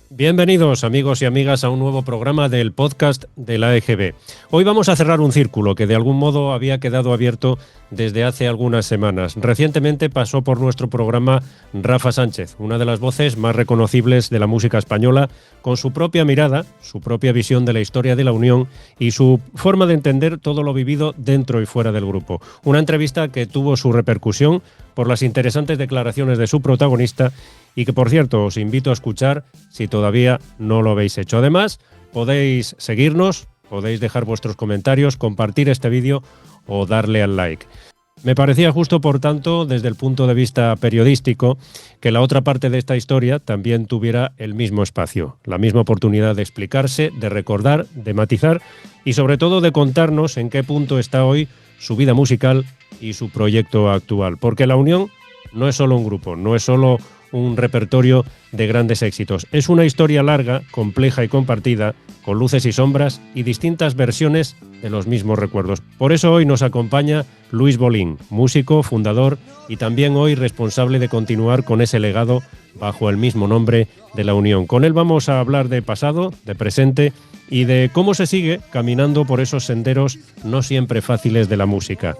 Bienvenidos amigos y amigas a un nuevo programa del podcast de la EGB. Hoy vamos a cerrar un círculo que de algún modo había quedado abierto desde hace algunas semanas. Recientemente pasó por nuestro programa Rafa Sánchez, una de las voces más reconocibles de la música española, con su propia mirada, su propia visión de la historia de la Unión y su forma de entender todo lo vivido dentro y fuera del grupo. Una entrevista que tuvo su repercusión por las interesantes declaraciones de su protagonista y que, por cierto, os invito a escuchar si todavía no lo habéis hecho. Además, podéis seguirnos, podéis dejar vuestros comentarios, compartir este vídeo o darle al like. Me parecía justo, por tanto, desde el punto de vista periodístico, que la otra parte de esta historia también tuviera el mismo espacio, la misma oportunidad de explicarse, de recordar, de matizar y sobre todo de contarnos en qué punto está hoy su vida musical y su proyecto actual. Porque la Unión no es solo un grupo, no es solo un repertorio de grandes éxitos. Es una historia larga, compleja y compartida, con luces y sombras y distintas versiones de los mismos recuerdos. Por eso hoy nos acompaña Luis Bolín, músico, fundador y también hoy responsable de continuar con ese legado bajo el mismo nombre de la Unión. Con él vamos a hablar de pasado, de presente y de cómo se sigue caminando por esos senderos no siempre fáciles de la música.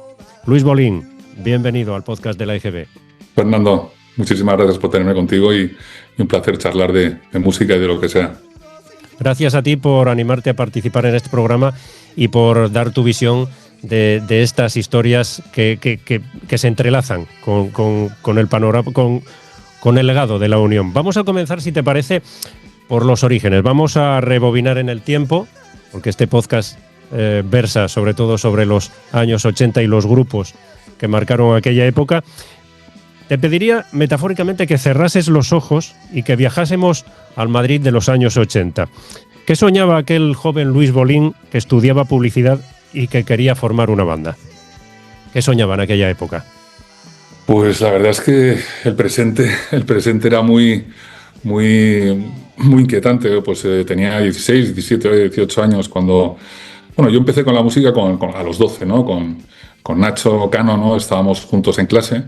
Luis Bolín, bienvenido al podcast de la EGB. Fernando, muchísimas gracias por tenerme contigo y un placer charlar de música y de lo que sea. Gracias a ti por animarte a participar en este programa y por dar tu visión de estas historias que se entrelazan con el panorama, con el legado de la Unión. Vamos a comenzar, si te parece, por los orígenes. Vamos a rebobinar en el tiempo, porque este podcast versa sobre todo sobre los años 80 y los grupos que marcaron aquella época. Te pediría metafóricamente que cerrases los ojos y que viajásemos al Madrid de los años 80. ¿Qué soñaba aquel joven Luis Bolín que estudiaba publicidad y que quería formar una banda? ¿Qué soñaba en aquella época? Pues la verdad es que el presente era muy inquietante. Pues tenía 16, 17, 18 años cuando... Bueno, yo empecé con la música a los 12, ¿no? Con Nacho Cano, ¿no? Estábamos juntos en clase.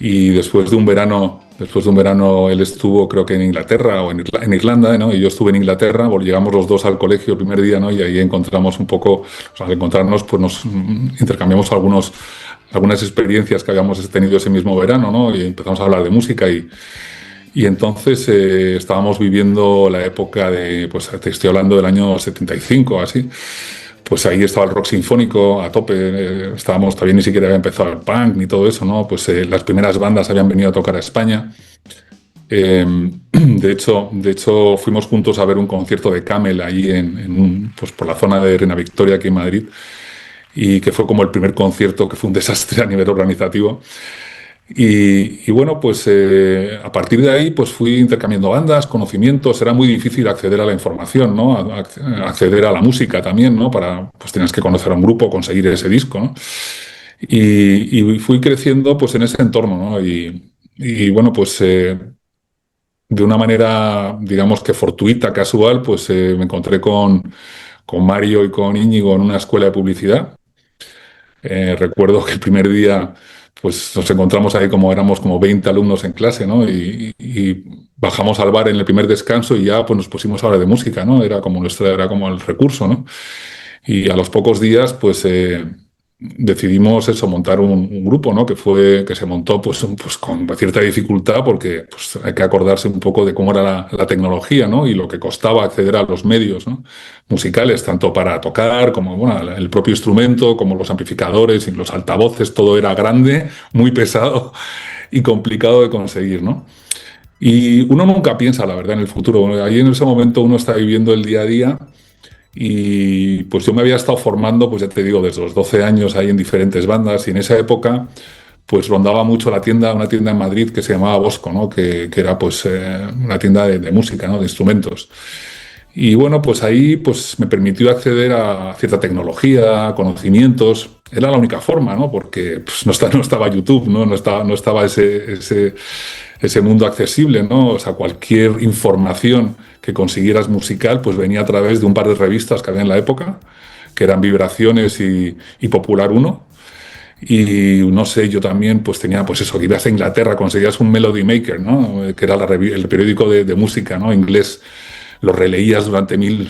Y después de un verano él estuvo, creo que en Inglaterra o en Irlanda, ¿no? Y yo estuve en Inglaterra. Llegamos los dos al colegio el primer día, ¿no? Y ahí encontramos un poco, al encontrarnos, pues nos intercambiamos algunas experiencias que habíamos tenido ese mismo verano, ¿no? Y empezamos a hablar de música y entonces estábamos viviendo la época pues te estoy hablando del año 75, así. Pues ahí estaba el rock sinfónico a tope, estábamos, todavía ni siquiera había empezado el punk ni todo eso, ¿no? Pues las primeras bandas habían venido a tocar a España. De hecho, fuimos juntos a ver un concierto de Camel ahí pues por la zona de Reina Victoria, aquí en Madrid, y que fue como el primer concierto que fue un desastre a nivel organizativo. Y bueno, pues a partir de ahí pues fui intercambiando bandas, conocimientos. Era muy difícil acceder a la información, ¿no? Acceder a la música también, ¿no? Pues tenías que conocer a un grupo, conseguir ese disco, ¿no? Y fui creciendo pues en ese entorno, ¿no? Y bueno, pues de una manera, digamos que fortuita, casual, pues me encontré con Mario y con Íñigo en una escuela de publicidad. Recuerdo que el primer día pues nos encontramos ahí éramos como 20 alumnos en clase, ¿no? Y bajamos al bar en el primer descanso y ya pues nos pusimos a hablar de música, ¿no? Era como el recurso, ¿no? Y a los pocos días pues decidimos montar un grupo, ¿no? Que se montó pues con cierta dificultad porque pues hay que acordarse un poco de cómo era la tecnología, ¿no? Y lo que costaba acceder a los medios, ¿no? Musicales, tanto para tocar como bueno, el propio instrumento, como los amplificadores y los altavoces, todo era grande, muy pesado y complicado de conseguir, ¿no? Y uno nunca piensa, la verdad, en el futuro. Ahí en ese momento uno está viviendo el día a día. Y pues yo me había estado formando, pues ya te digo, desde los 12 años ahí en diferentes bandas, y en esa época pues rondaba mucho una tienda en Madrid que se llamaba Bosco, ¿no? Que era pues una tienda de música, ¿no? De instrumentos. Y bueno, pues ahí pues me permitió acceder a cierta tecnología, conocimientos. Era la única forma, ¿no? Porque pues, no estaba YouTube, ¿no? No estaba ese mundo accesible, ¿no? O sea, cualquier información que consiguieras musical pues venía a través de un par de revistas que había en la época, que eran Vibraciones y Popular 1. Y no sé, yo también pues tenía pues eso, que ibas a Inglaterra, conseguías un Melody Maker, ¿no? Que era el periódico de música, ¿no? Inglés. Lo releías durante mil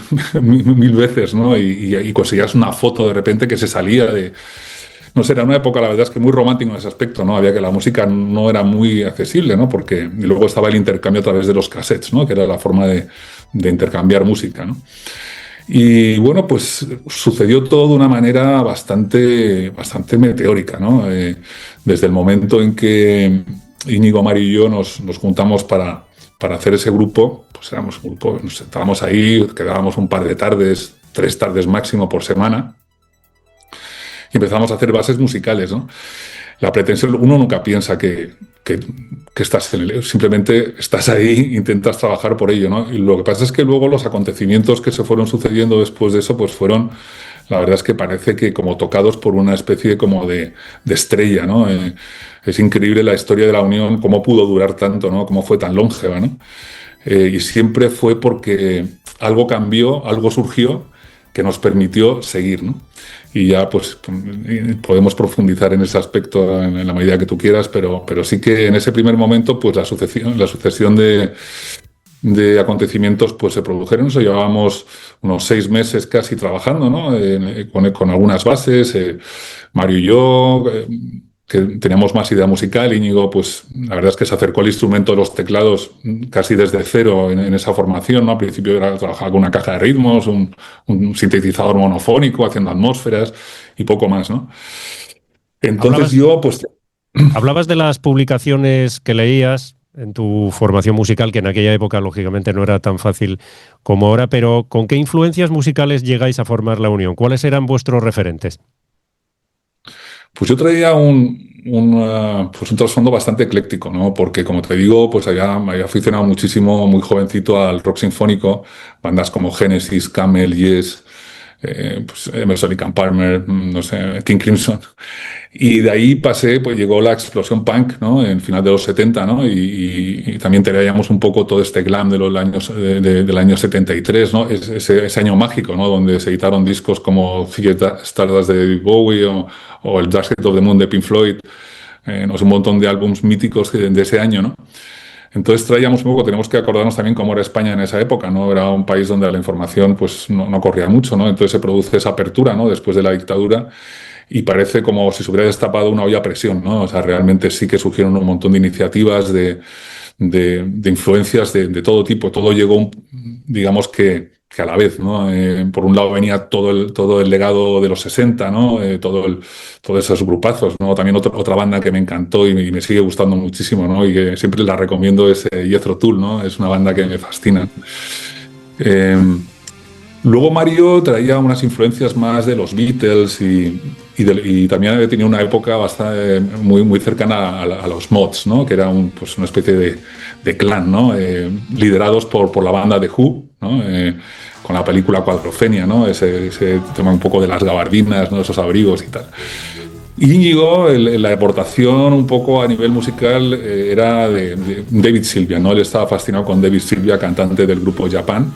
veces, ¿no? Y conseguías una foto de repente que se salía de... No sé, era una época, la verdad es que muy romántica en ese aspecto, ¿no? Había que la música no era muy accesible, ¿no? Porque y luego estaba el intercambio a través de los cassettes, ¿no? Que era la forma de intercambiar música, ¿no? Y bueno, pues sucedió todo de una manera bastante meteórica, ¿no? Desde el momento en que Íñigo, Mario y yo nos juntamos para hacer ese grupo, pues éramos un grupo, nos sentábamos ahí, quedábamos un par de tardes, 3 tardes máximo por semana, y empezamos a hacer bases musicales, ¿no? La pretensión, uno nunca piensa que estás en el... Simplemente estás ahí, intentas trabajar por ello, ¿no? Y lo que pasa es que luego los acontecimientos que se fueron sucediendo después de eso, pues fueron, la verdad es que parece que como tocados por una especie como de estrella, ¿no? Es increíble la historia de la unión, cómo pudo durar tanto, ¿no? Cómo fue tan longeva, ¿no? Y siempre fue porque algo cambió, algo surgió que nos permitió seguir, ¿no? Y ya pues podemos profundizar en ese aspecto en la medida que tú quieras, pero sí que en ese primer momento pues la sucesión de acontecimientos pues se produjeron. Eso llevábamos unos 6 meses casi trabajando, ¿no? Con algunas bases, Mario y yo, que teníamos más idea musical. Íñigo, pues la verdad es que se acercó al instrumento de los teclados casi desde cero en esa formación, ¿no? Al principio trabajaba con una caja de ritmos, un sintetizador monofónico, haciendo atmósferas y poco más, ¿no? Entonces yo, pues... Hablabas de las publicaciones que leías en tu formación musical, que en aquella época, lógicamente, no era tan fácil como ahora, pero ¿con qué influencias musicales llegáis a formar la unión? ¿Cuáles eran vuestros referentes? Pues yo traía pues un trasfondo bastante ecléctico, ¿no? Porque, como te digo, pues me había aficionado muchísimo, muy jovencito, al rock sinfónico, bandas como Genesis, Camel, Yes, pues Emerson Lake and Palmer, no sé, King Crimson. Y de ahí pasé, pues llegó la explosión punk, ¿no? En final de los 70, ¿no? Y también traíamos un poco todo este glam de los años, del año 73, ¿no? Ese año mágico, ¿no? Donde se editaron discos como Ziggy Stardust de David Bowie o el Dark Side of the Moon de Pink Floyd, no sé, un montón de álbumes míticos de ese año, ¿no? Entonces traíamos un poco, tenemos que acordarnos también cómo era España en esa época, ¿no? Era un país donde la información pues no corría mucho, ¿no? Entonces se produce esa apertura, ¿no? Después de la dictadura, y parece como si se hubiera destapado una olla a presión, ¿no? O sea, realmente sí que surgieron un montón de iniciativas, de influencias de todo tipo. Todo llegó, digamos que a la vez, ¿no? Por un lado venía todo el legado de los 60, ¿no? Todos esos grupazos, ¿no? También otra banda que me encantó y me sigue gustando muchísimo, ¿no? Y que siempre la recomiendo es Jethro Tull, ¿no? Es una banda que me fascina. Luego Mario traía unas influencias más de los Beatles y también había tenido una época bastante, muy cercana a los Mods, ¿no? Que era pues una especie de clan, ¿no? Liderados por la banda de Who, ¿no? Con la película Cuadrofenia, ¿no? Ese tema un poco de las gabardinas, ¿no? Esos abrigos y tal. Íñigo, la aportación un poco a nivel musical era de David Sylvian, ¿no? Él estaba fascinado con David Sylvian, cantante del grupo Japan,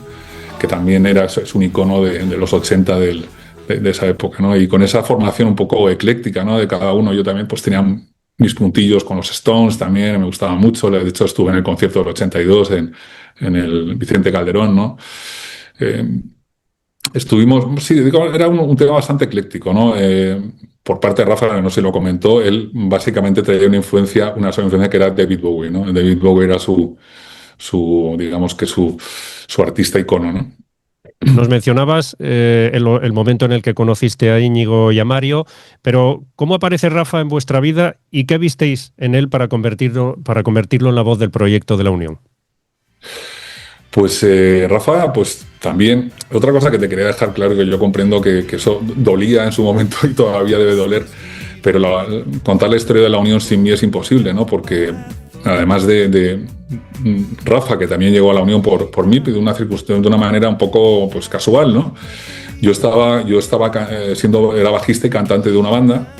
que también es un icono de los 80 de esa época, ¿no? Y con esa formación un poco ecléctica, ¿no? De cada uno, yo también pues tenía mis puntillos con los Stones también, me gustaba mucho. De hecho, estuve en el concierto del 82 en el Vicente Calderón, ¿no? Estuvimos, sí, era un tema bastante ecléctico, ¿no? Por parte de Rafa, no sé si lo comentó, él básicamente traía una sola influencia que era David Bowie, ¿no? David Bowie era digamos que su artista icono, ¿no? Nos mencionabas el momento en el que conociste a Íñigo y a Mario, pero ¿cómo aparece Rafa en vuestra vida y qué visteis en él para convertirlo en la voz del proyecto de la Unión? Pues Rafa, pues también, otra cosa que te quería dejar claro, que yo comprendo que eso dolía en su momento y todavía debe doler, pero contar la historia de la Unión sin mí es imposible, ¿no? Porque además de Rafa, que también llegó a la Unión por mí, de una circunstancia, de una manera un poco pues casual, ¿no? Yo era bajista y cantante de una banda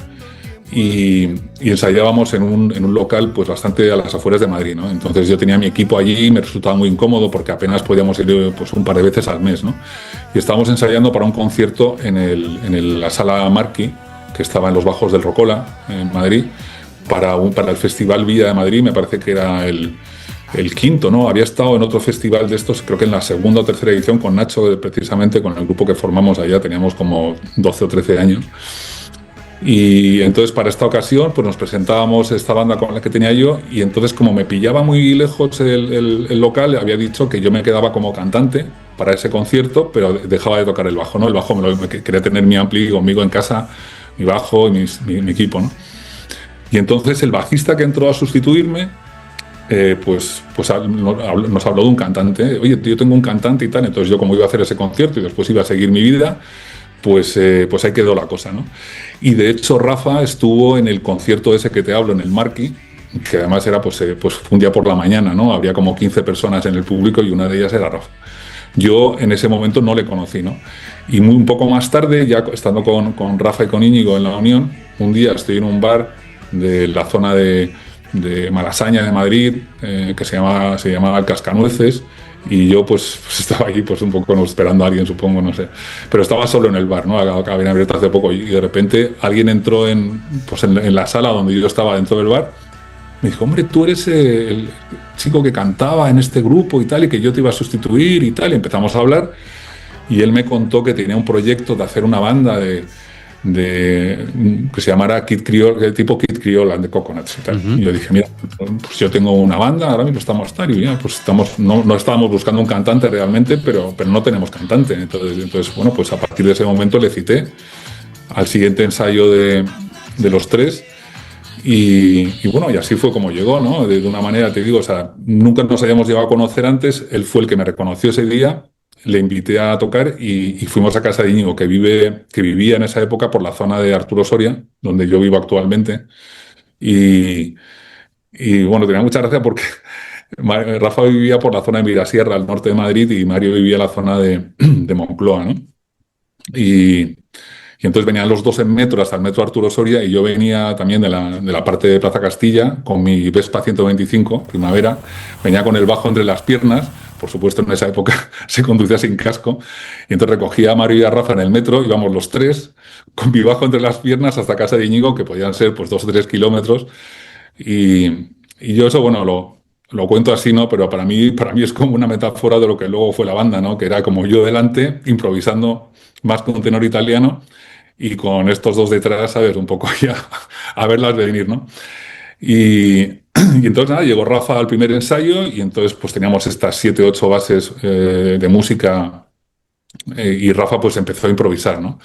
y ensayábamos en un local pues bastante a las afueras de Madrid, ¿no? Entonces yo tenía mi equipo allí y me resultaba muy incómodo porque apenas podíamos ir pues un par de veces al mes, ¿no? Y estábamos ensayando para un concierto en la sala Marquis que estaba en los bajos del Rocola, en Madrid, para el Festival Villa de Madrid, me parece que era el quinto, ¿no? Había estado en otro festival de estos, creo que en la segunda o tercera edición con Nacho, precisamente con el grupo que formamos allá, teníamos como 12 o 13 años. Y entonces para esta ocasión pues nos presentábamos esta banda con la que tenía yo, y entonces como me pillaba muy lejos el local, había dicho que yo me quedaba como cantante para ese concierto, pero dejaba de tocar el bajo, ¿no? El bajo quería tener mi ampli conmigo en casa, mi bajo y mi equipo, ¿no? Y entonces el bajista que entró a sustituirme pues nos habló de un cantante. Oye, yo tengo un cantante y tal. Entonces yo, como iba a hacer ese concierto y después iba a seguir mi vida, pues ahí quedó la cosa, ¿no? Y de hecho Rafa estuvo en el concierto ese que te hablo, en el Marquis, que además era pues un día por la mañana, ¿no? Había como 15 personas en el público y una de ellas era Rafa. Yo en ese momento no le conocí, ¿no? Y un poco más tarde, ya estando con Rafa y con Íñigo en La Unión, un día estoy en un bar de la zona de Malasaña de Madrid, que se llamaba Cascanueces, y yo pues estaba allí pues un poco esperando a alguien, supongo, no sé, pero estaba solo en el bar, ¿no? Habían abierto hace poco, y de repente alguien entró en la sala donde yo estaba dentro del bar. Me dijo, hombre, tú eres el chico que cantaba en este grupo y tal, y que yo te iba a sustituir y tal, y empezamos a hablar, y él me contó que tenía un proyecto de hacer una banda que se llamara Kid Creole, tipo Kid Creole and the Coconuts y tal. Y yo dije, mira, pues yo tengo una banda, ahora mismo estamos tal, y ya, pues no estábamos buscando un cantante realmente, pero no tenemos cantante. Entonces, bueno, pues a partir de ese momento le cité al siguiente ensayo de los tres, y bueno, y así fue como llegó, ¿no? De una manera, te digo, o sea, nunca nos habíamos llegado a conocer antes. Él fue el que me reconoció ese día. Le invité a tocar y fuimos a casa de Íñigo, que vivía en esa época por la zona de Arturo Soria, donde yo vivo actualmente. Y bueno, tenía mucha gracia porque Rafa vivía por la zona de Mirasierra, al norte de Madrid, y Mario vivía en la zona de Moncloa, ¿no? Y entonces venían los dos en metro hasta el metro Arturo Soria, y yo venía también de la parte de Plaza Castilla con mi Vespa 125 Primavera, venía con el bajo entre las piernas. Por supuesto, en esa época se conducía sin casco, y entonces recogía a Mario y a Rafa en el metro, íbamos los tres con mi bajo entre las piernas hasta casa de Íñigo, que podían ser pues 2 o 3 kilómetros, y yo eso, bueno, lo cuento así, ¿no? Pero para mí es como una metáfora de lo que luego fue la banda, ¿no? Que era como yo delante, improvisando más con un tenor italiano, y con estos dos detrás, ¿sabes? Un poco ya a verlas venir, ¿no? Y entonces nada, llegó Rafa al primer ensayo, y entonces pues teníamos estas 7 o 8 bases de música, y Rafa pues empezó a improvisar, ¿no?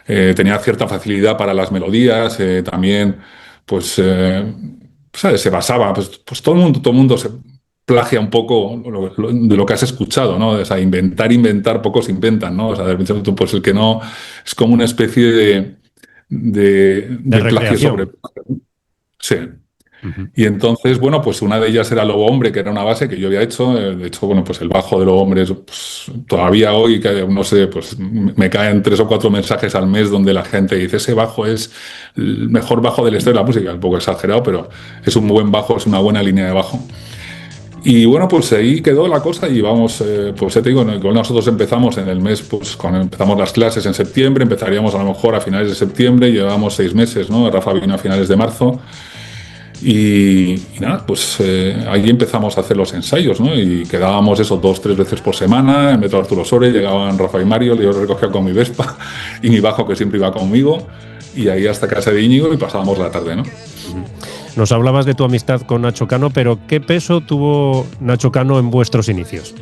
Tenía cierta facilidad para las melodías, también pues, ¿sabes? Se basaba, pues todo el mundo se plagia un poco de lo que has escuchado, ¿no? O sea, inventar, pocos inventan, ¿no? O sea, de repente pues el que no, es como una especie de plagio sobre... Sí. Y entonces, bueno, pues una de ellas era Lobo Hombre, que era una base que yo había hecho. De hecho, bueno, pues el bajo de Lobo Hombre, pues, todavía hoy, que no sé, pues me caen 3 o 4 mensajes al mes donde la gente dice, ese bajo es el mejor bajo de la historia de la música. Un poco exagerado, pero es un buen bajo, es una buena línea de bajo. Y bueno, pues ahí quedó la cosa, y vamos, pues ya te digo, nosotros empezamos en el mes, pues cuando empezamos las clases en septiembre, empezaríamos a lo mejor a finales de septiembre, llevábamos 6 meses, ¿no? Rafa vino a finales de marzo. Y nada, pues ahí empezamos a hacer los ensayos, ¿no? Y quedábamos eso 2 o 3 veces por semana en Metro Arturo Soria, llegaban Rafa y Mario, yo los recogía con mi Vespa y mi bajo, que siempre iba conmigo, y ahí hasta casa de Íñigo, y pasábamos la tarde, ¿no? Nos hablabas de tu amistad con Nacho Cano, pero ¿qué peso tuvo Nacho Cano en vuestros inicios?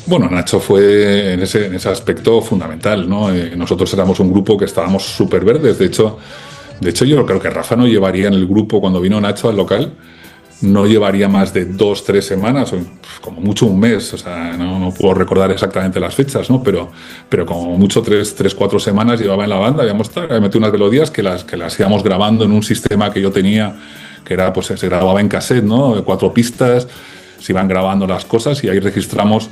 Bueno, Nacho fue en ese aspecto fundamental, ¿no? Nosotros éramos un grupo que estábamos súper verdes. De hecho, yo creo que Rafa no llevaría en el grupo, cuando vino Nacho al local, no llevaría más de 2 o 3 semanas, o como mucho un mes. O sea, no puedo recordar exactamente las fechas, ¿no? Pero como mucho 3 o 4 semanas llevaba en la banda. Había metido unas melodías que las íbamos grabando en un sistema que yo tenía, que era, pues se grababa en cassette, ¿no? De 4 pistas, se iban grabando las cosas, y ahí registramos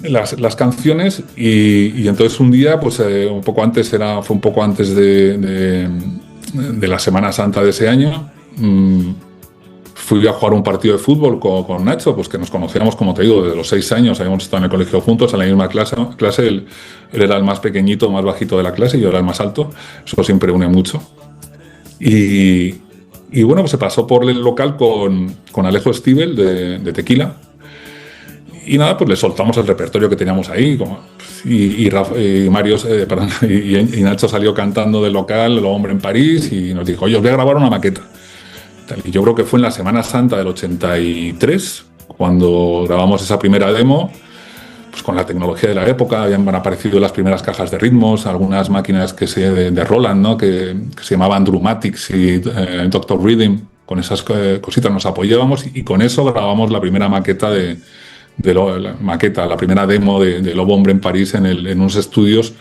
las canciones, y entonces un día, pues fue un poco antes de la Semana Santa de ese año, fui a jugar un partido de fútbol con Nacho, pues que nos conocíamos, como te digo, desde los 6 años, habíamos estado en el colegio juntos, en la misma clase. Él era el más pequeñito, más bajito de la clase, y yo era el más alto. Eso siempre une mucho. Y bueno, pues se pasó por el local con Alejo Stivel de Tequila. Y nada, pues le soltamos el repertorio que teníamos ahí. Y Nacho salió cantando del local, El Hombre en París, y nos dijo, oye, os voy a grabar una maqueta. Y yo creo que fue en la Semana Santa del 83, cuando grabamos esa primera demo. Pues con la tecnología de la época habían aparecido las primeras cajas de ritmos, algunas máquinas de Roland, ¿no? que se llamaban Drumatics y Dr. Rhythm. Con esas cositas nos apoyábamos, y con eso grabamos la primera maqueta la primera demo de Lobo Hombre en París en unos estudios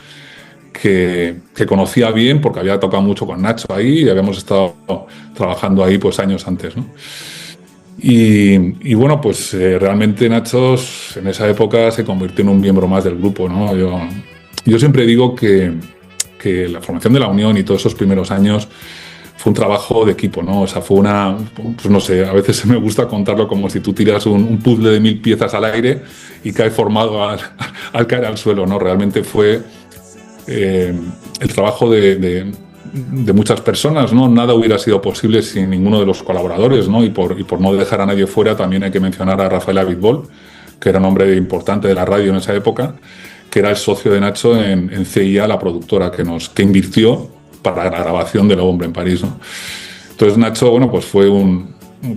que conocía bien, porque había tocado mucho con Nacho ahí y habíamos estado trabajando ahí pues años antes, ¿no? Y bueno, pues realmente Nacho en esa época se convirtió en un miembro más del grupo, ¿no? Yo siempre digo que la formación de la Unión y todos esos primeros años fue un trabajo de equipo, ¿no? O sea, fue pues no sé, a veces me gusta contarlo como si tú tiras un puzzle de 1000 piezas al aire y cae formado al caer al suelo, ¿no? Realmente fue el trabajo de muchas personas, ¿no? Nada hubiera sido posible sin ninguno de los colaboradores, ¿no? Y por no dejar a nadie fuera, también hay que mencionar a Rafael Abitbol, que era un hombre importante de la radio en esa época, que era el socio de Nacho en CIA, la productora que invirtió para la grabación de Lobo Hombre en París, ¿no? Entonces Nacho, bueno, pues fue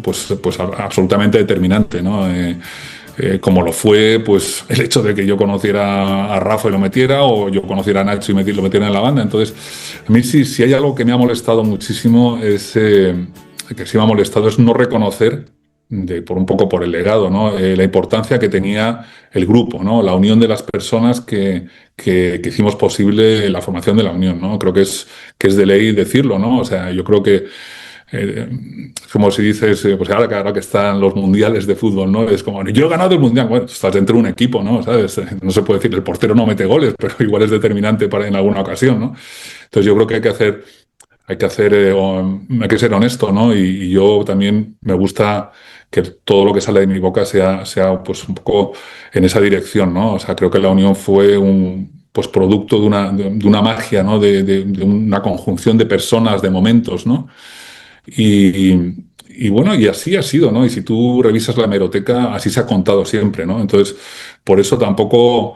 pues absolutamente determinante, ¿no? Como lo fue pues el hecho de que yo conociera a Rafa y lo metiera, o yo conociera a Nacho y lo metiera en la banda. Entonces, a mí si hay algo que me ha molestado muchísimo es no reconocer, por un poco por el legado, ¿no? La importancia que tenía el grupo, ¿no? La unión de las personas que hicimos posible la formación de la Unión, ¿no? Creo que es de ley decirlo, ¿no? O sea, yo creo que como si dices, pues ahora que están los mundiales de fútbol, ¿no? Es como, yo he ganado el mundial. Bueno, estás dentro de un equipo, ¿no? ¿Sabes? No se puede decir, el portero no mete goles, pero igual es determinante en alguna ocasión, ¿no? Entonces yo creo que hay que ser honesto, ¿no? Y yo también me gusta que todo lo que sale de mi boca sea pues un poco en esa dirección, ¿no? O sea, creo que la Unión fue pues producto de una magia, ¿no? De una conjunción de personas, de momentos, ¿no? Y bueno, y así ha sido, ¿no? Y si tú revisas la hemeroteca, así se ha contado siempre, ¿no? Entonces, por eso tampoco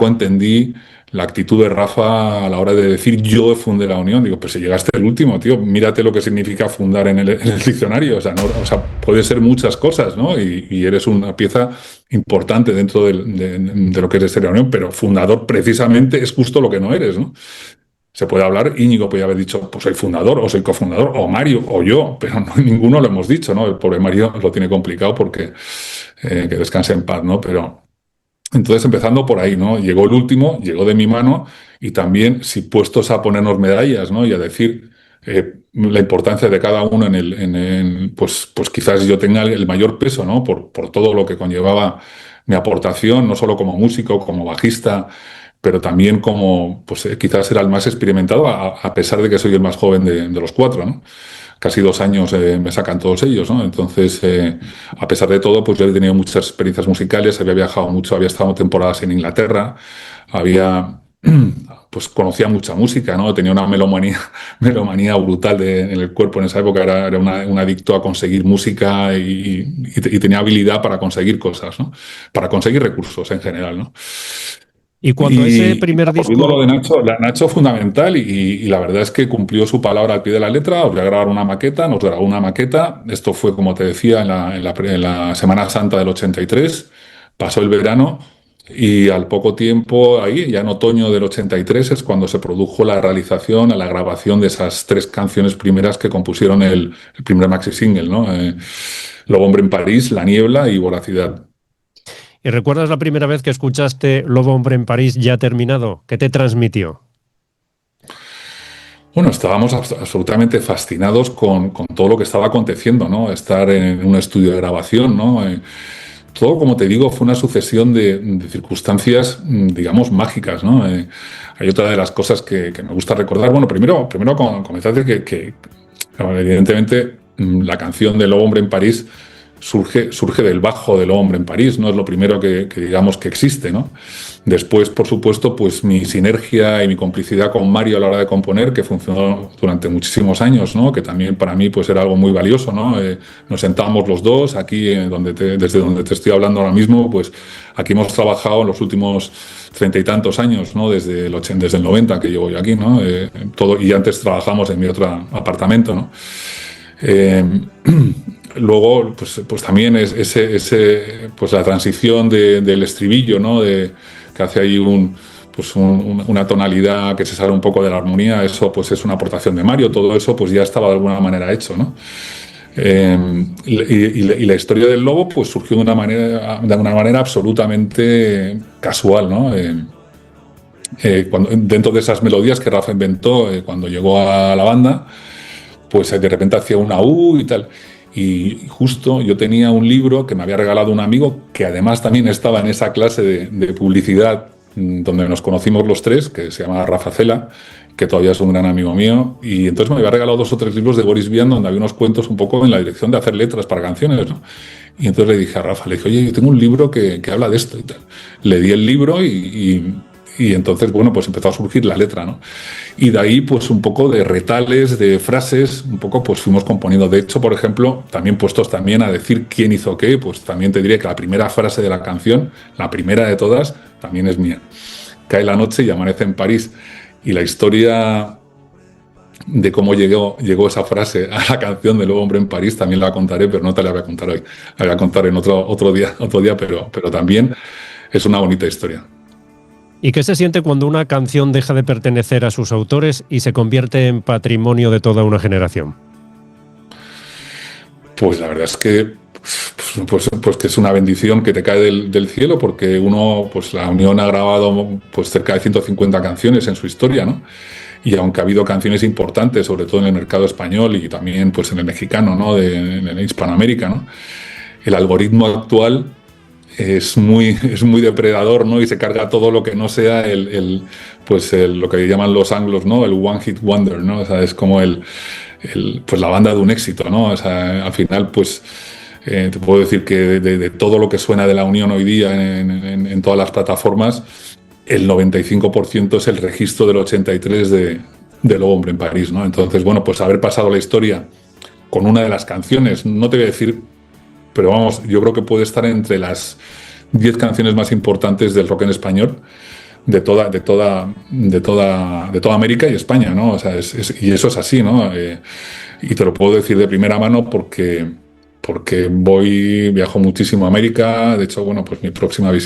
entendí la actitud de Rafa a la hora de decir yo fundé la Unión. Digo, pues si llegaste el último, tío, mírate lo que significa fundar en el diccionario. O sea, puede ser muchas cosas, ¿no? Y eres una pieza importante dentro de lo que es ser la Unión, pero fundador precisamente es justo lo que no eres, ¿no? Se puede hablar, Íñigo podía haber dicho, pues soy fundador, o soy cofundador, o Mario, o yo, pero ninguno lo hemos dicho, ¿no? El pobre Mario lo tiene complicado porque que descanse en paz, ¿no? Pero entonces, empezando por ahí, ¿no? Llegó el último, llegó de mi mano, y también, si puestos a ponernos medallas, ¿no? Y a decir la importancia de cada uno pues quizás yo tenga el mayor peso, ¿no? Por todo lo que conllevaba mi aportación, no solo como músico, como bajista, pero también como, pues quizás era el más experimentado, a pesar de que soy el más joven de los cuatro, ¿no? Casi 2 años me sacan todos ellos, ¿no? Entonces, a pesar de todo, pues yo he tenido muchas experiencias musicales, había viajado mucho, había estado temporadas en Inglaterra, pues conocía mucha música, ¿no? Tenía una melomanía brutal en el cuerpo en esa época, era un adicto a conseguir música y tenía habilidad para conseguir cosas, ¿no? Para conseguir recursos en general, ¿no? Y cuando ese primer disco... Lo de Nacho fundamental, y la verdad es que cumplió su palabra al pie de la letra. Os voy a grabar una maqueta, nos grabó una maqueta. Esto fue, como te decía, en la Semana Santa del 83. Pasó el verano y al poco tiempo, ahí ya en otoño del 83, es cuando se produjo la grabación de esas 3 canciones primeras que compusieron el primer maxi single, ¿no? Lobo Hombre en París, La Niebla y Voracidad. ¿Y recuerdas la primera vez que escuchaste Lobo Hombre en París ya terminado? ¿Qué te transmitió? Bueno, estábamos absolutamente fascinados con todo lo que estaba aconteciendo, ¿no? Estar en un estudio de grabación, ¿no? Todo, como te digo, fue una sucesión de circunstancias, digamos, mágicas, ¿no? Hay otra de las cosas que me gusta recordar. Bueno, primero comenzar que evidentemente, la canción del Lobo Hombre en París surge del bajo del Lobo Hombre en París, no es lo primero que digamos que existe, ¿no? Después, por supuesto, pues mi sinergia y mi complicidad con Mario a la hora de componer, que funcionó durante muchísimos años, ¿no? Que también para mí pues era algo muy valioso, ¿no? Nos sentábamos los dos aquí, desde donde te estoy hablando ahora mismo, pues aquí hemos trabajado en los últimos 30 y tantos años, ¿no? Desde el 90 que llevo yo aquí, ¿no? Y antes trabajamos en mi otro apartamento, ¿no? Luego, pues también pues la transición del estribillo, ¿no? Que hace ahí una tonalidad que se sale un poco de la armonía, eso pues es una aportación de Mario, todo eso pues ya estaba de alguna manera hecho, ¿no? Y la historia del lobo pues surgió de una manera absolutamente casual, ¿no? Dentro de esas melodías que Rafa inventó cuando llegó a la banda, pues de repente hacía una U y tal. Y justo yo tenía un libro que me había regalado un amigo que además también estaba en esa clase de publicidad donde nos conocimos los tres, que se llama Rafa Cela, que todavía es un gran amigo mío. Y entonces me había regalado 2 o 3 libros de Boris Vian donde había unos cuentos un poco en la dirección de hacer letras para canciones, ¿no? Y entonces le dije a Rafa, le dije, oye, yo tengo un libro que habla de esto y tal. Le di el libro y entonces, bueno, pues empezó a surgir la letra, ¿no? Y de ahí, pues un poco de retales, de frases, un poco pues fuimos componiendo. De hecho, por ejemplo, también puestos también a decir quién hizo qué, pues también te diré que la primera frase de la canción, la primera de todas, también es mía. Cae la noche y amanece en París. Y la historia de cómo llegó esa frase a la canción de Lobo Hombre en París también la contaré, pero no te la voy a contar hoy. La voy a contar en otro día, pero también es una bonita historia. ¿Y qué se siente cuando una canción deja de pertenecer a sus autores y se convierte en patrimonio de toda una generación? Pues la verdad es que pues que es una bendición que te cae del cielo, porque pues la Unión ha grabado pues cerca de 150 canciones en su historia, ¿no? Y aunque ha habido canciones importantes, sobre todo en el mercado español y también pues en el mexicano, ¿no? En Hispanoamérica, ¿no? El algoritmo actual es muy depredador, ¿no? Y se carga todo lo que no sea lo que llaman los anglos, ¿no? El one hit wonder, ¿no? O sea, es como pues la banda de un éxito, ¿no? O sea, al final, pues te puedo decir que de todo lo que suena de la Unión hoy día en todas las plataformas, el 95% es el registro del 83 de Lobo Hombre en París, ¿no? Entonces, bueno, pues haber pasado la historia con una de las canciones, no te voy a decir, pero vamos, yo creo que puede estar entre las 10 canciones más importantes del rock en español de toda América y España, ¿no? O sea, y eso es así, ¿no? Y te lo puedo decir de primera mano porque viajo muchísimo a América. De hecho, bueno, pues mis próximas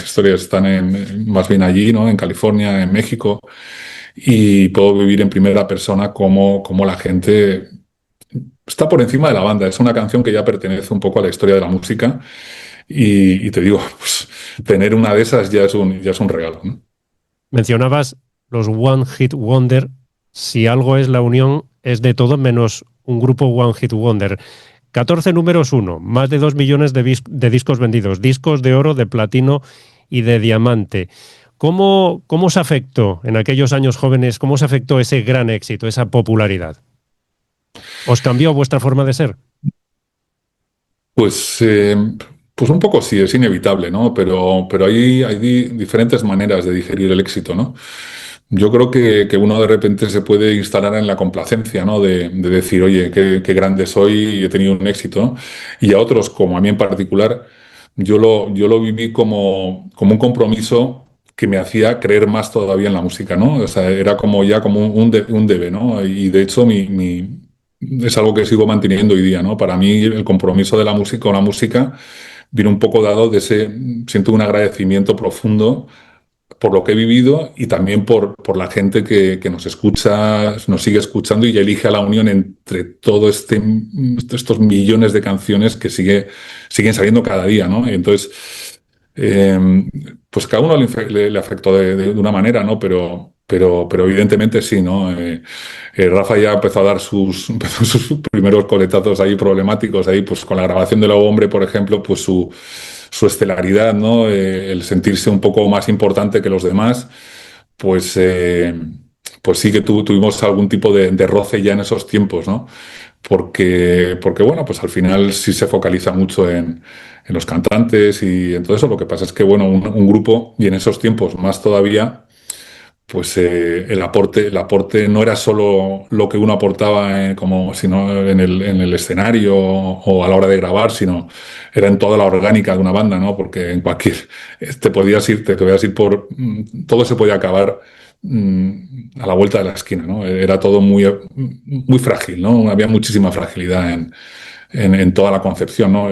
historias están más bien allí, ¿no? En California, en México, y puedo vivir en primera persona cómo la gente está por encima de la banda. Es una canción que ya pertenece un poco a la historia de la música y te digo, pues, tener una de esas ya es un regalo, ¿no? Mencionabas los One Hit Wonder. Si algo es la Unión, es de todo menos un grupo One Hit Wonder. 14 números 1, más de 2 millones de discos vendidos, discos de oro, de platino y de diamante. ¿Cómo se afectó en aquellos años jóvenes, cómo se afectó ese gran éxito, esa popularidad? ¿Os cambió vuestra forma de ser? Pues un poco sí, es inevitable, ¿no? Pero hay diferentes maneras de digerir el éxito, ¿no? Yo creo que uno de repente se puede instalar en la complacencia, ¿no? De decir, oye, qué grande soy y he tenido un éxito, ¿no? Y a otros, como a mí en particular, yo lo viví como un compromiso que me hacía creer más todavía en la música, ¿no? O sea, era como un debe, ¿no? Y de hecho es algo que sigo manteniendo hoy día, ¿no? Para mí el compromiso de la música con la música viene un poco dado siento un agradecimiento profundo por lo que he vivido y también por la gente que nos escucha, nos sigue escuchando y elige a la Unión entre estos millones de canciones que siguen saliendo cada día, ¿no? Y entonces, pues cada uno le afectó de una manera, ¿no? Pero evidentemente sí, ¿no? Rafa ya empezó a dar sus primeros coletazos ahí problemáticos, ahí pues con la grabación de Lobo Hombre, por ejemplo, pues su estelaridad, ¿no? El sentirse un poco más importante que los demás, pues sí que tuvimos algún tipo de roce ya en esos tiempos, ¿no? porque bueno, pues al final sí se focaliza mucho en los cantantes y en todo eso. Lo que pasa es que, bueno, un grupo, y en esos tiempos más todavía, pues el aporte no era solo lo que uno aportaba sino en el escenario o a la hora de grabar, sino era en toda la orgánica de una banda, ¿no? Porque en cualquier, te podías ir todo se podía acabar a la vuelta de la esquina, ¿no? Era todo muy frágil, ¿no? Había muchísima fragilidad en toda la concepción, ¿no?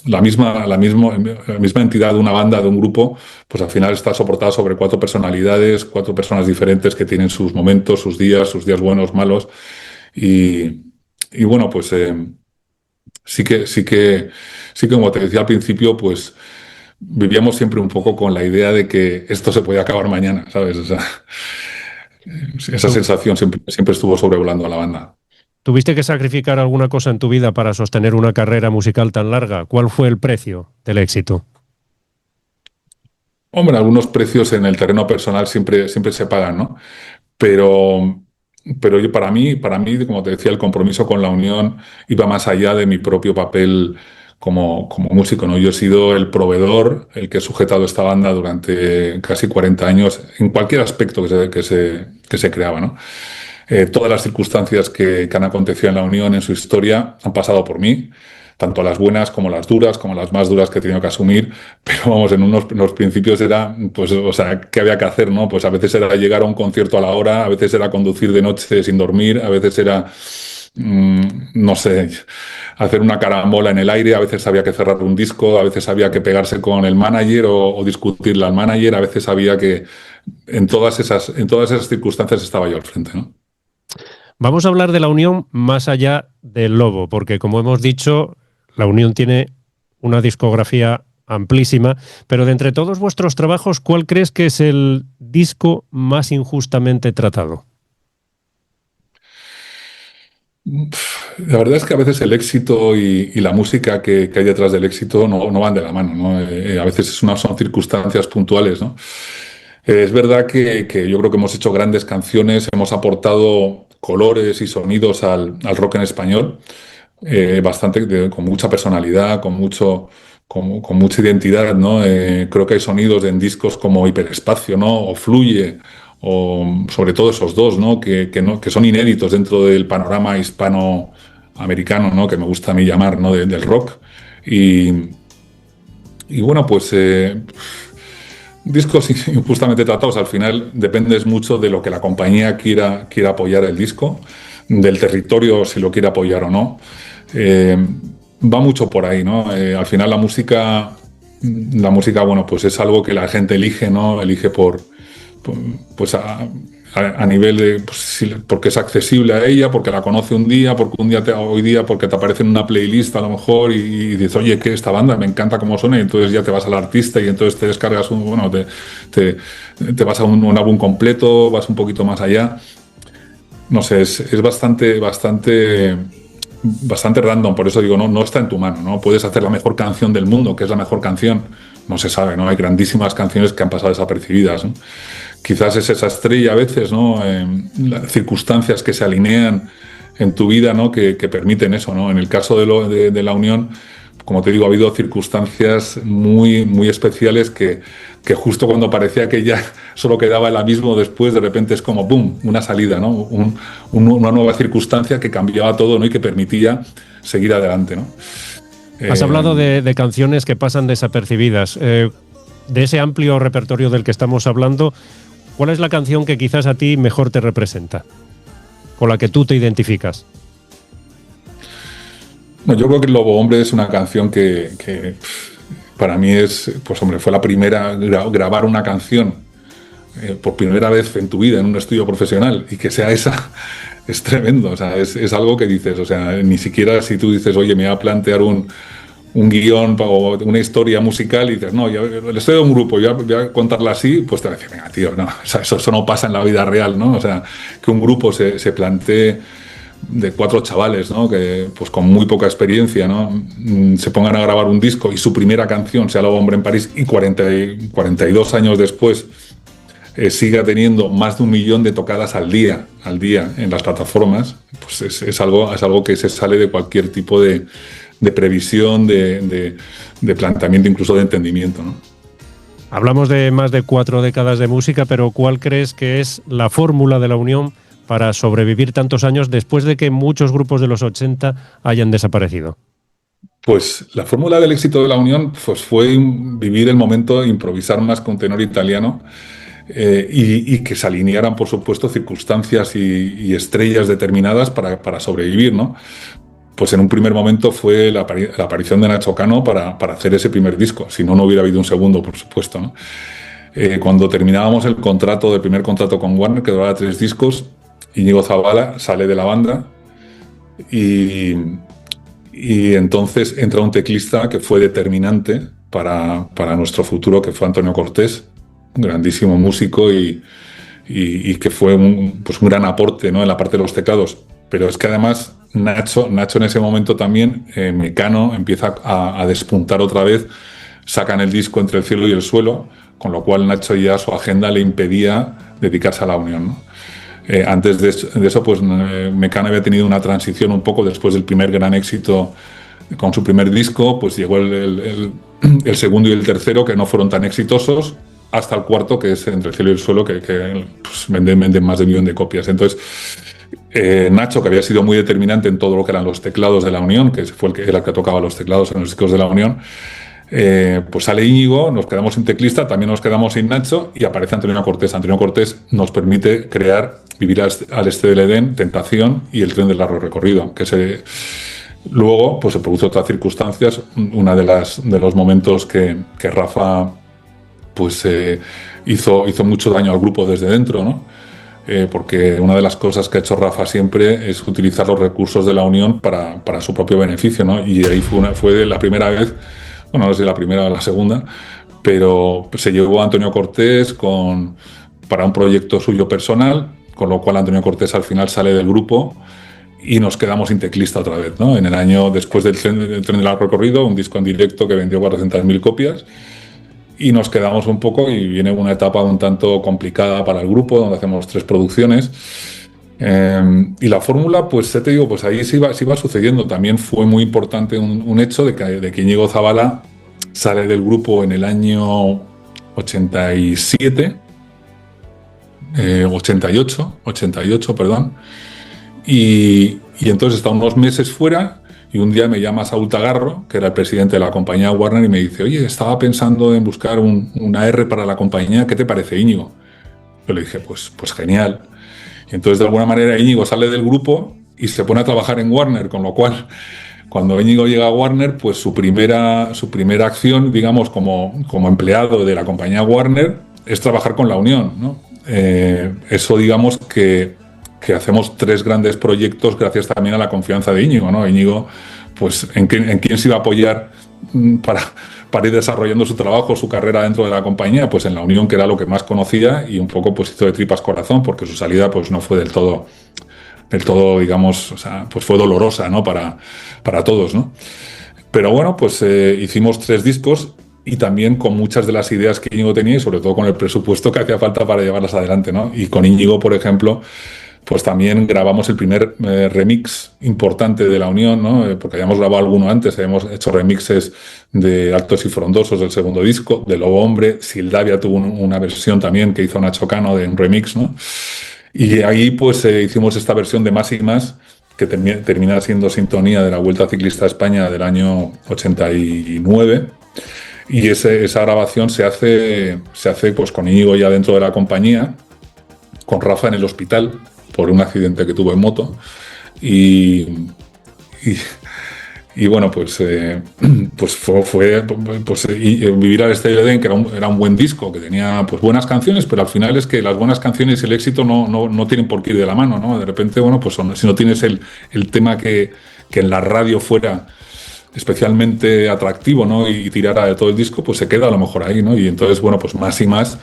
La misma entidad de una banda, de un grupo, pues al final está soportada sobre 4 personalidades, 4 personas diferentes que tienen sus momentos, sus días buenos, malos. Y bueno, pues sí que, como te decía al principio, pues vivíamos siempre un poco con la idea de que esto se podía acabar mañana, ¿sabes? O sea, esa sensación siempre estuvo sobrevolando a la banda. ¿Tuviste que sacrificar alguna cosa en tu vida para sostener una carrera musical tan larga? ¿Cuál fue el precio del éxito? Hombre, algunos precios en el terreno personal siempre se pagan, ¿no? Pero, pero para mí, como te decía, el compromiso con la Unión iba más allá de mi propio papel como músico, ¿no? Yo he sido el proveedor, el que he sujetado esta banda durante casi 40 años en cualquier aspecto que se creaba, ¿no? Todas las circunstancias que han acontecido en la Unión en su historia han pasado por mí, tanto las buenas como las duras, como las más duras que he tenido que asumir, pero vamos, en los principios era, pues, o sea, ¿qué había que hacer, no? Pues a veces era llegar a un concierto a la hora, a veces era conducir de noche sin dormir, a veces era, no sé, hacer una carambola en el aire, a veces había que cerrar un disco, a veces había que pegarse con el manager o discutirle al manager, a veces había que, en todas esas circunstancias estaba yo al frente, ¿no? Vamos a hablar de la Unión más allá del Lobo, porque como hemos dicho, la Unión tiene una discografía amplísima, pero de entre todos vuestros trabajos, ¿cuál crees que es el disco más injustamente tratado? La verdad es que a veces el éxito y la música que hay detrás del éxito no van de la mano, ¿no? A veces son circunstancias puntuales, ¿no? Es verdad que yo creo que hemos hecho grandes canciones, hemos aportado colores y sonidos al rock en español, con mucha personalidad, con mucha identidad, ¿no? Creo que hay sonidos en discos como Hiperespacio, ¿no? O Fluye, o sobre todo esos dos, ¿no? Que son inéditos dentro del panorama hispanoamericano, ¿no? Que me gusta a mí llamar, ¿no? Del rock. Y, y bueno, pues discos injustamente tratados, al final dependes mucho de lo que la compañía quiera apoyar el disco, del territorio si lo quiere apoyar o no. Va mucho por ahí, ¿no? Al final la música, bueno, pues es algo que la gente elige, ¿no? Elige pues a nivel de, pues, porque es accesible a ella, porque la conoce un día, hoy día porque te aparece en una playlist a lo mejor y dices, oye, ¿qué esta banda? Me encanta cómo suena, y entonces ya te vas al artista y entonces te descargas te vas a un álbum completo, vas un poquito más allá. No sé, es bastante random, por eso digo, no está en tu mano, ¿no? Puedes hacer la mejor canción del mundo, que es la mejor canción, no se sabe, ¿no? Hay grandísimas canciones que han pasado desapercibidas, ¿no? Quizás es esa estrella a veces, ¿no? Las circunstancias que se alinean en tu vida, ¿no? Que permiten eso, ¿no? En el caso de la Unión, como te digo, ha habido circunstancias muy, muy especiales que justo cuando parecía que ya solo quedaba el abismo después, de repente es como ¡boom! Una salida, ¿no? Una nueva circunstancia que cambiaba todo, ¿no? Y que permitía seguir adelante, ¿no? Has hablado de canciones que pasan desapercibidas. De ese amplio repertorio del que estamos hablando, ¿cuál es la canción que quizás a ti mejor te representa? Con la que tú te identificas. No, yo creo que Lobo Hombre es una canción que para mí pues hombre, fue la primera, grabar una canción por primera vez en tu vida en un estudio profesional y que sea esa, es tremendo. O sea, es algo que dices, o sea, ni siquiera si tú dices, oye, me voy a plantear un guión o una historia musical y dices, no, yo le estoy de un grupo, yo voy a contarla así, pues te va a decir, venga, tío, no, o sea, eso no pasa en la vida real, ¿no? O sea, que un grupo se plantee de 4 chavales, ¿no? Que pues con muy poca experiencia, ¿no? Se pongan a grabar un disco y su primera canción sea Lobo Hombre en París y 42 años después siga teniendo más de 1 millón de tocadas al día en las plataformas, pues es algo que se sale de cualquier tipo de previsión, de planteamiento, incluso de entendimiento, ¿no? Hablamos de más de 4 décadas de música, pero ¿cuál crees que es la fórmula de la Unión para sobrevivir tantos años después de que muchos grupos de los 80 hayan desaparecido? Pues la fórmula del éxito de la Unión pues fue vivir el momento, improvisar más con tenor italiano, y que se alinearan, por supuesto, circunstancias y estrellas determinadas para sobrevivir, ¿no? Pues en un primer momento fue la aparición de Nacho Cano para hacer ese primer disco. Si no, no hubiera habido un segundo, por supuesto, ¿no? Cuando terminábamos el primer contrato con Warner, que duraba 3 discos, Íñigo Zabala sale de la banda y entonces entra un teclista que fue determinante para nuestro futuro, que fue Antonio Cortés, un grandísimo músico y que fue un gran aporte, ¿no?, en la parte de los teclados. Pero es que además Nacho en ese momento también, Mecano, empieza a despuntar otra vez, sacan el disco Entre el cielo y el suelo, con lo cual Nacho ya su agenda le impedía dedicarse a la Unión, ¿no? Antes de eso, pues Mecano había tenido una transición un poco después del primer gran éxito con su primer disco, pues llegó el segundo y el tercero, que no fueron tan exitosos, hasta el cuarto, que es Entre el cielo y el suelo, que pues, venden más de 1 millón de copias. Entonces, Nacho, que había sido muy determinante en todo lo que eran los teclados de la Unión, que fue el que tocaba los teclados en los discos de la Unión, pues sale Íñigo, nos quedamos sin teclista, también nos quedamos sin Nacho, y aparece Antonio Cortés. Antonio Cortés nos permite crear Vivir al este del Edén, Tentación y El tren del largo recorrido, que luego pues se produjo otras circunstancias. Una de los momentos que Rafa pues hizo mucho daño al grupo desde dentro, ¿no? Porque una de las cosas que ha hecho Rafa siempre es utilizar los recursos de la Unión para su propio beneficio, ¿no? Y ahí fue la primera vez, bueno, no sé si la primera o la segunda, pero se llevó a Antonio Cortés para un proyecto suyo personal, con lo cual Antonio Cortés al final sale del grupo y nos quedamos sin teclista otra vez, ¿no? En el año después del tren del largo recorrido, un disco en directo que vendió 400.000 copias, y nos quedamos un poco, y viene una etapa un tanto complicada para el grupo, donde hacemos 3 producciones. Y la fórmula, pues te digo, pues ahí se iba sucediendo. También fue muy importante un hecho de que Íñigo Zabala sale del grupo en el año 87, 88, perdón. Y entonces está unos meses fuera, y un día me llama Saúl Tagarro, que era el presidente de la compañía Warner, y me dice: oye, estaba pensando en buscar una R para la compañía, ¿qué te parece, Íñigo? Yo le dije, pues genial. Y entonces, de alguna manera, Íñigo sale del grupo y se pone a trabajar en Warner, con lo cual, cuando Íñigo llega a Warner, pues su primera acción, digamos, como empleado de la compañía Warner, es trabajar con la Unión, ¿no? Eso, digamos, que hacemos 3 grandes proyectos gracias también a la confianza de Íñigo, ¿no? Íñigo, pues, ¿en quién se iba a apoyar para ir desarrollando su trabajo, su carrera dentro de la compañía? Pues en la Unión, que era lo que más conocía, y un poco pues hizo de tripas corazón, porque su salida pues no fue del todo, digamos, o sea, pues fue dolorosa, ¿no? Para todos, ¿no? Pero bueno, pues hicimos 3 discos, y también con muchas de las ideas que Íñigo tenía, y sobre todo con el presupuesto que hacía falta para llevarlas adelante, ¿no? Y con Íñigo, por ejemplo, pues también grabamos el primer remix importante de la Unión, ¿no? Porque habíamos grabado alguno antes, habíamos hecho remixes de Altos y Frondosos del segundo disco, de Lobo Hombre. Sildavia tuvo una versión también que hizo Nacho Cano de un remix, ¿no? Y ahí pues hicimos esta versión de Más y Más, que termina siendo sintonía de la Vuelta Ciclista a España del año 89. Y esa grabación se hace pues con Íñigo ya dentro de la compañía, con Rafa en el hospital por un accidente que tuvo en moto, y bueno, pues fue Vivir al este del Edén, que era un buen disco, que tenía pues buenas canciones, pero al final es que las buenas canciones y el éxito no tienen por qué ir de la mano, ¿no? De repente, bueno, pues si no tienes el tema que en la radio fuera especialmente atractivo, ¿no? Y tirara de todo el disco, pues se queda a lo mejor ahí, ¿no? Y entonces, bueno, pues Más y Más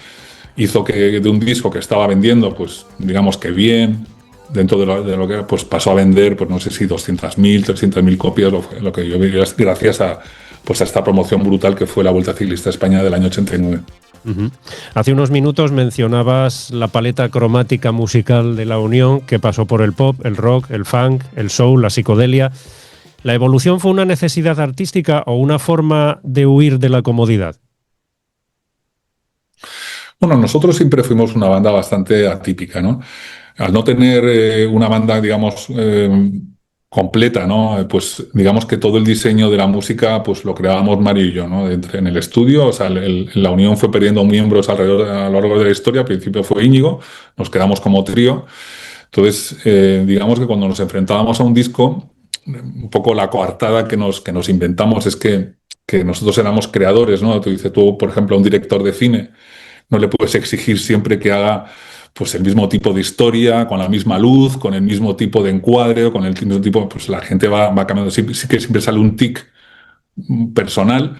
hizo que de un disco que estaba vendiendo, pues digamos que bien, dentro de lo que pues pasó a vender, pues no sé si 200.000, 300.000 copias, lo que yo vi, gracias a pues a esta promoción brutal que fue la Vuelta Ciclista a España del año 89. Uh-huh. Hace unos minutos mencionabas la paleta cromática musical de la Unión, que pasó por el pop, el rock, el funk, el soul, la psicodelia. ¿La evolución fue una necesidad artística o una forma de huir de la comodidad? Bueno, nosotros siempre fuimos una banda bastante atípica, ¿no? Al no tener una banda, digamos, completa, ¿no? Pues digamos que todo el diseño de la música pues lo creábamos Mario y yo, ¿no? En el estudio, o sea, la Unión fue perdiendo miembros alrededor a lo largo de la historia. Al principio fue Íñigo, nos quedamos como trío. Entonces, digamos que cuando nos enfrentábamos a un disco, un poco la coartada que nos inventamos es que nosotros éramos creadores, ¿no? Tú, por ejemplo, a un director de cine, no le puedes exigir siempre que haga pues el mismo tipo de historia, con la misma luz, con el mismo tipo de encuadre, o con el mismo tipo, pues la gente va cambiando. Sí que siempre sale un tic personal,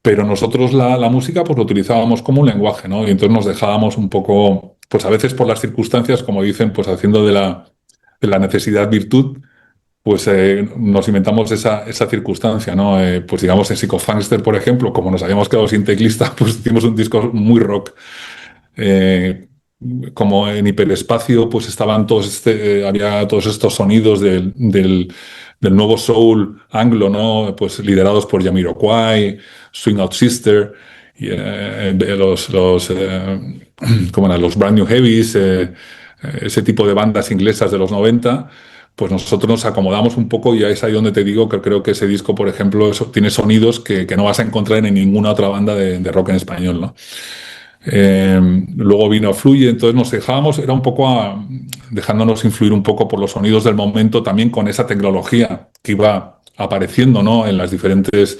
pero nosotros la música pues lo utilizábamos como un lenguaje, ¿no? Y entonces nos dejábamos un poco, pues a veces por las circunstancias, como dicen, pues haciendo de la necesidad virtud, pues nos inventamos esa circunstancia, ¿no? Pues digamos en Psychophanster, por ejemplo, como nos habíamos quedado sin teclista, pues hicimos un disco muy rock. Como en Hiperespacio, pues estaban había todos estos sonidos del nuevo soul anglo, ¿no? Pues liderados por Jamiroquai, Swing Out Sister, y, ¿cómo eran? Los Brand New Heavies, ese tipo de bandas inglesas de los 90. Pues nosotros nos acomodamos un poco y es ahí donde te digo que creo que ese disco, por ejemplo, tiene sonidos que no vas a encontrar en ninguna otra banda de rock en español, ¿no? Luego vino Fluye, entonces nos dejábamos, era un poco dejándonos influir un poco por los sonidos del momento, también con esa tecnología que iba apareciendo, ¿no? En las diferentes,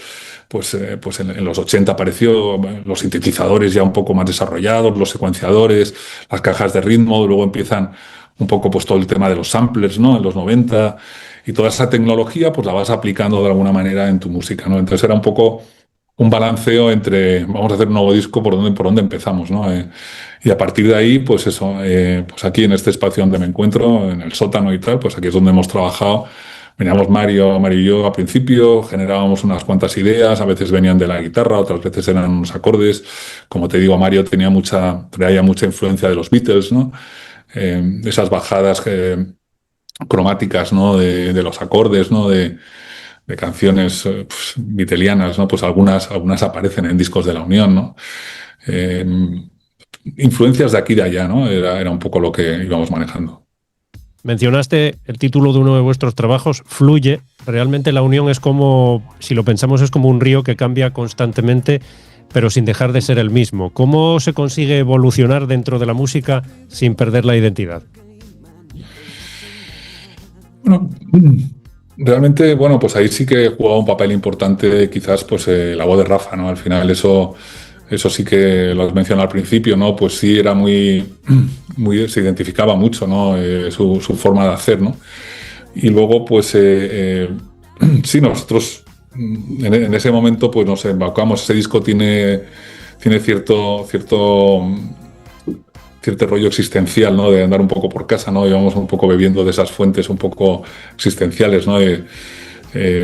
pues en los 80 apareció los sintetizadores ya un poco más desarrollados, los secuenciadores, las cajas de ritmo, luego empiezan un poco pues todo el tema de los samplers, ¿no? En los 90, y toda esa tecnología pues la vas aplicando de alguna manera en tu música, ¿no? Entonces era un poco un balanceo entre vamos a hacer un nuevo disco por dónde empezamos, ¿no? Y a partir de ahí, pues eso, pues aquí en este espacio donde me encuentro, en el sótano y tal, pues aquí es donde hemos trabajado. Veníamos Mario y yo al principio, generábamos unas cuantas ideas, a veces venían de la guitarra, otras veces eran unos acordes. Como te digo, Mario traía mucha influencia de los Beatles, ¿no? Esas bajadas cromáticas, ¿no? De los acordes, ¿no? De canciones pues, beatlianas, ¿no? Pues algunas aparecen en discos de la Unión, ¿no? Influencias de aquí y de allá, ¿no? Era un poco lo que íbamos manejando. Mencionaste el título de uno de vuestros trabajos, Fluye. Realmente la Unión es como, si lo pensamos, es como un río que cambia constantemente, pero sin dejar de ser el mismo. ¿Cómo se consigue evolucionar dentro de la música sin perder la identidad? Bueno, realmente, bueno, pues ahí sí que jugaba un papel importante quizás pues la voz de Rafa, ¿no? Al final eso sí que lo has mencionado al principio, ¿no? Pues sí era se identificaba mucho, ¿no? Su forma de hacer, ¿no? Y luego, pues sí, nosotros en ese momento pues nos embaucamos. Ese disco tiene cierto rollo existencial, ¿no? De andar un poco por casa, ¿no? Íbamos un poco bebiendo de esas fuentes un poco existenciales, ¿no?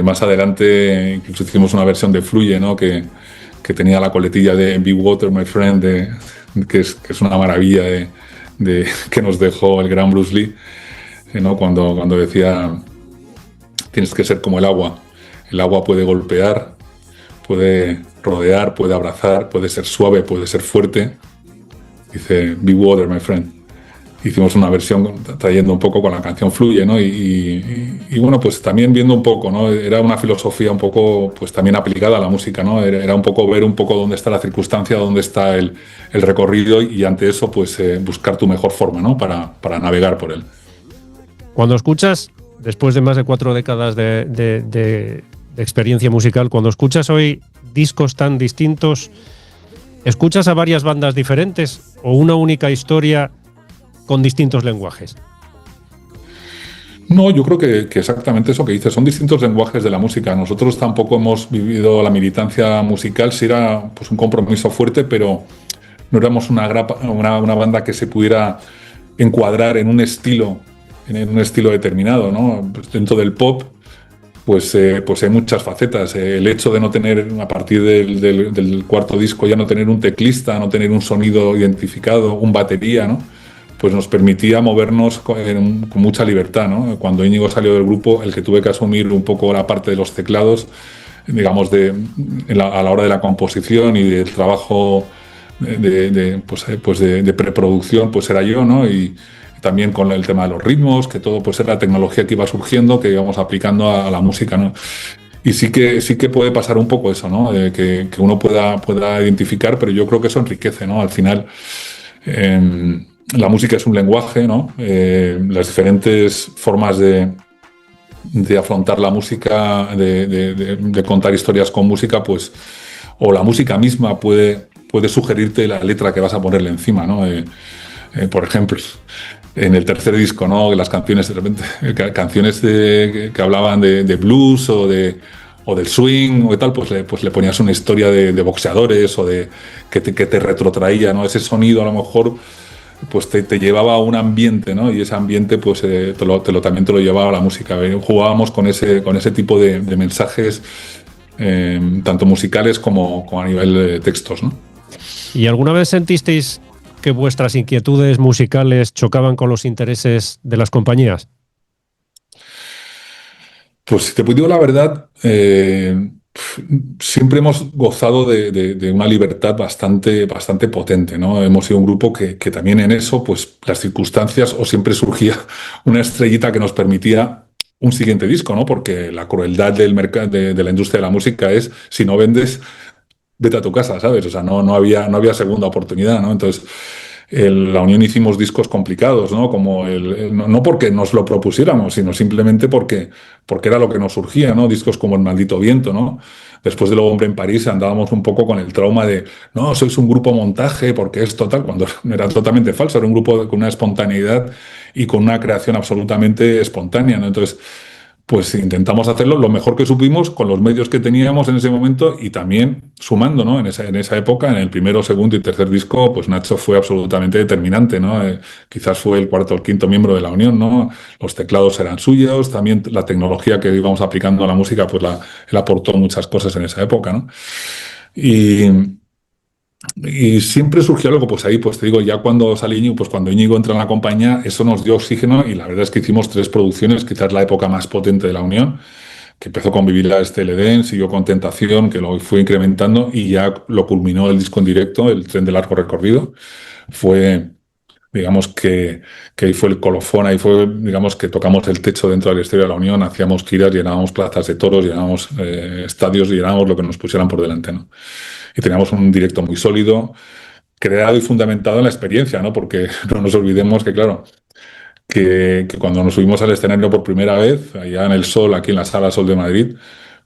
Más adelante incluso hicimos una versión de Fluye, ¿no? Que tenía la coletilla de Be Water, My Friend, que es una maravilla que nos dejó el gran Bruce Lee, ¿no? Cuando decía, tienes que ser como el agua. El agua puede golpear, puede rodear, puede abrazar, puede ser suave, puede ser fuerte. Dice, Be Water, my friend. Hicimos una versión trayendo un poco con la canción Fluye, ¿no? Y bueno, pues también viendo un poco, ¿no? Era una filosofía un poco, pues también aplicada a la música, ¿no? Era un poco ver un poco dónde está la circunstancia, dónde está el recorrido y ante eso, pues buscar tu mejor forma, ¿no? Para navegar por él. Cuando escuchas, después de más de 4 décadas de experiencia musical, cuando escuchas hoy discos tan distintos, ¿escuchas a varias bandas diferentes o una única historia con distintos lenguajes? No, yo creo que exactamente eso que dices, son distintos lenguajes de la música. Nosotros tampoco hemos vivido la militancia musical, sí era pues, un compromiso fuerte, pero no éramos una banda que se pudiera encuadrar en un estilo determinado, ¿no? Pues dentro del pop, pues hay muchas facetas. El hecho de no tener, a partir del cuarto disco, ya no tener un teclista, no tener un sonido identificado, un batería, ¿no? Pues nos permitía movernos con mucha libertad, ¿no? Cuando Íñigo salió del grupo, el que tuve que asumir un poco la parte de los teclados, digamos, a la hora de la composición y del trabajo de preproducción, pues era yo, ¿no? Y también con el tema de los ritmos, que todo pues era la tecnología que iba surgiendo, que íbamos aplicando a la música, ¿no? Y sí que puede pasar un poco eso, ¿no? Que uno pueda identificar, pero yo creo que eso enriquece, ¿no? Al final, la música es un lenguaje, ¿no? Las diferentes formas de afrontar la música, de contar historias con música, pues, o la música misma puede sugerirte la letra que vas a ponerle encima, ¿no? Por ejemplo, en el tercer disco, ¿no? Las canciones, de repente, canciones que hablaban de blues o del swing o tal, pues le ponías una historia de boxeadores o que te retrotraía, ¿no? Ese sonido a lo mejor pues te llevaba a un ambiente, ¿no? Y ese ambiente pues también te lo llevaba a la música. Jugábamos con ese tipo de mensajes, tanto musicales como a nivel de textos, ¿no? ¿Y alguna vez sentisteis que vuestras inquietudes musicales chocaban con los intereses de las compañías? Pues si te digo la verdad, siempre hemos gozado de una libertad bastante potente, ¿no? Hemos sido un grupo que también en eso, pues las circunstancias o siempre surgía una estrellita que nos permitía un siguiente disco, ¿no? Porque la crueldad del mercado, de la industria de la música es, si no vendes, vete a tu casa, ¿sabes? O sea, no había segunda oportunidad, ¿no? Entonces, la Unión hicimos discos complicados, ¿no? No porque nos lo propusiéramos, sino simplemente porque era lo que nos surgía, ¿no? Discos como El Maldito Viento, ¿no? Después de Luego Hombre en París andábamos un poco con el trauma de, no, sois un grupo montaje porque es total, cuando era totalmente falso, era un grupo con una espontaneidad y con una creación absolutamente espontánea, ¿no? Entonces, pues intentamos hacerlo lo mejor que supimos con los medios que teníamos en ese momento y también sumando, ¿no? En esa época, en el primero, segundo y tercer disco, pues Nacho fue absolutamente determinante, ¿no? Quizás fue el cuarto o el quinto miembro de la Unión, ¿no? Los teclados eran suyos, también la tecnología que íbamos aplicando a la música, pues él aportó muchas cosas en esa época, ¿no? Y, y siempre surgió algo, pues ahí, pues te digo, ya cuando sale Íñigo, pues cuando Íñigo entra en la compañía, eso nos dio oxígeno y la verdad es que hicimos 3 producciones, quizás la época más potente de la Unión, que empezó con Vivir la Estela Edén, siguió con Tentación, que lo fue incrementando y ya lo culminó el disco en directo, El Tren de Largo Recorrido. Fue, digamos que ahí fue el colofón, ahí fue, digamos que tocamos el techo dentro de la historia de la Unión, hacíamos giras, llenábamos plazas de toros, llenábamos estadios, llenábamos lo que nos pusieran por delante, ¿no? Y teníamos un directo muy sólido, creado y fundamentado en la experiencia, ¿no? Porque no nos olvidemos que, claro, que cuando nos subimos al escenario por primera vez, allá en el Sol, aquí en la Sala Sol de Madrid,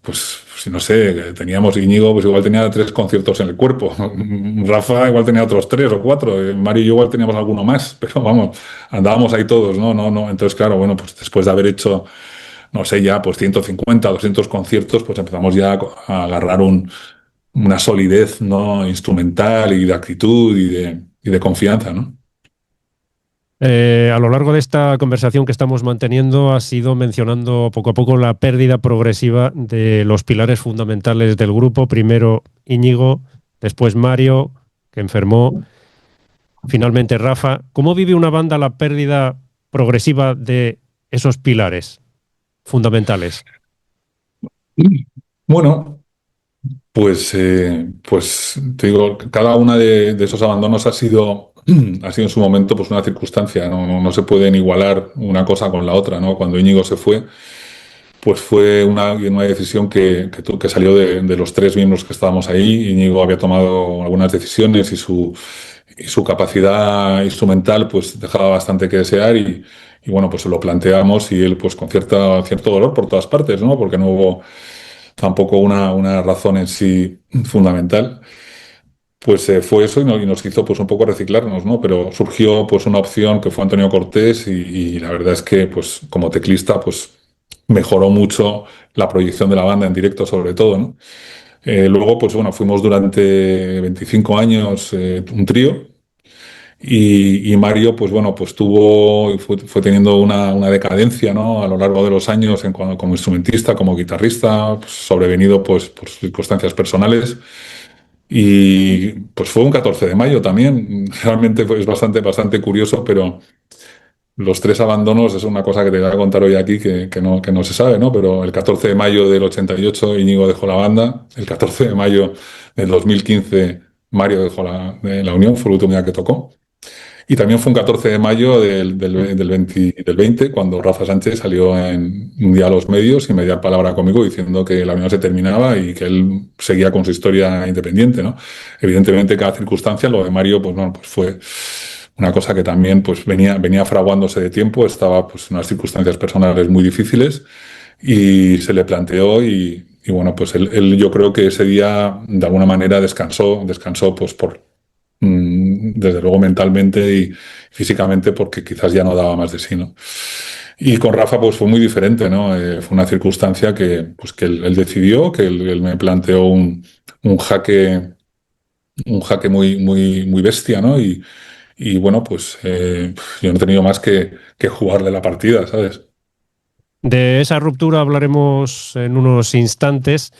pues no sé, teníamos Íñigo, pues igual tenía 3 conciertos en el cuerpo. Rafa igual tenía otros 3 o 4. Mario y yo igual teníamos alguno más, pero vamos, andábamos ahí todos, ¿no? No, no. Entonces, claro, bueno, pues después de haber hecho, no sé, ya pues 150, 200 conciertos, pues empezamos ya a agarrar una solidez, ¿no? Instrumental y de actitud y de confianza, ¿no? A lo largo de esta conversación que estamos manteniendo, has ido mencionando poco a poco la pérdida progresiva de los pilares fundamentales del grupo. Primero Íñigo, después Mario, que enfermó, finalmente Rafa. ¿Cómo vive una banda la pérdida progresiva de esos pilares fundamentales? Bueno, pues te digo, cada una de esos abandonos ha sido en su momento pues una circunstancia, no se pueden igualar una cosa con la otra, ¿no? Cuando Íñigo se fue, pues fue una decisión que salió de los 3 miembros que estábamos ahí. Íñigo había tomado algunas decisiones y su capacidad instrumental pues dejaba bastante que desear y bueno, pues se lo planteamos y él pues con cierto dolor por todas partes, ¿no? Porque no hubo tampoco una razón en sí fundamental. Pues fue eso y nos hizo pues un poco reciclarnos, ¿no? Pero surgió pues una opción que fue Antonio Cortés y la verdad es que pues como teclista pues mejoró mucho la proyección de la banda en directo sobre todo, ¿no? Luego pues bueno, fuimos durante 25 años un trío Y Mario, pues bueno, pues fue teniendo una decadencia, ¿no? A lo largo de los años como instrumentista, como guitarrista, pues, sobrevenido pues por circunstancias personales. Y pues fue un 14 de mayo también. Realmente es bastante curioso, pero los 3 abandonos es una cosa que te voy a contar hoy aquí que no se sabe, ¿no? Pero el 14 de mayo del 88 Íñigo dejó la banda, el 14 de mayo del 2015 Mario dejó la Unión, fue el último día que tocó. Y también fue un 14 de mayo del 20, cuando Rafa Sánchez salió en un día a los medios y me dio palabra conmigo diciendo que la Unión se terminaba y que él seguía con su historia independiente, ¿no? Evidentemente, cada circunstancia, lo de Mario, pues bueno, pues fue una cosa que también pues venía fraguándose de tiempo, estaba pues en unas circunstancias personales muy difíciles y se le planteó y bueno, pues él yo creo que ese día de alguna manera descansó pues desde luego mentalmente y físicamente porque quizás ya no daba más de sí, ¿no? Y con Rafa pues fue muy diferente, ¿no? Fue una circunstancia que él decidió, que él me planteó un jaque muy bestia, ¿no? Y bueno, pues yo no he tenido más que jugarle la partida, ¿sabes? De esa ruptura hablaremos en unos instantes.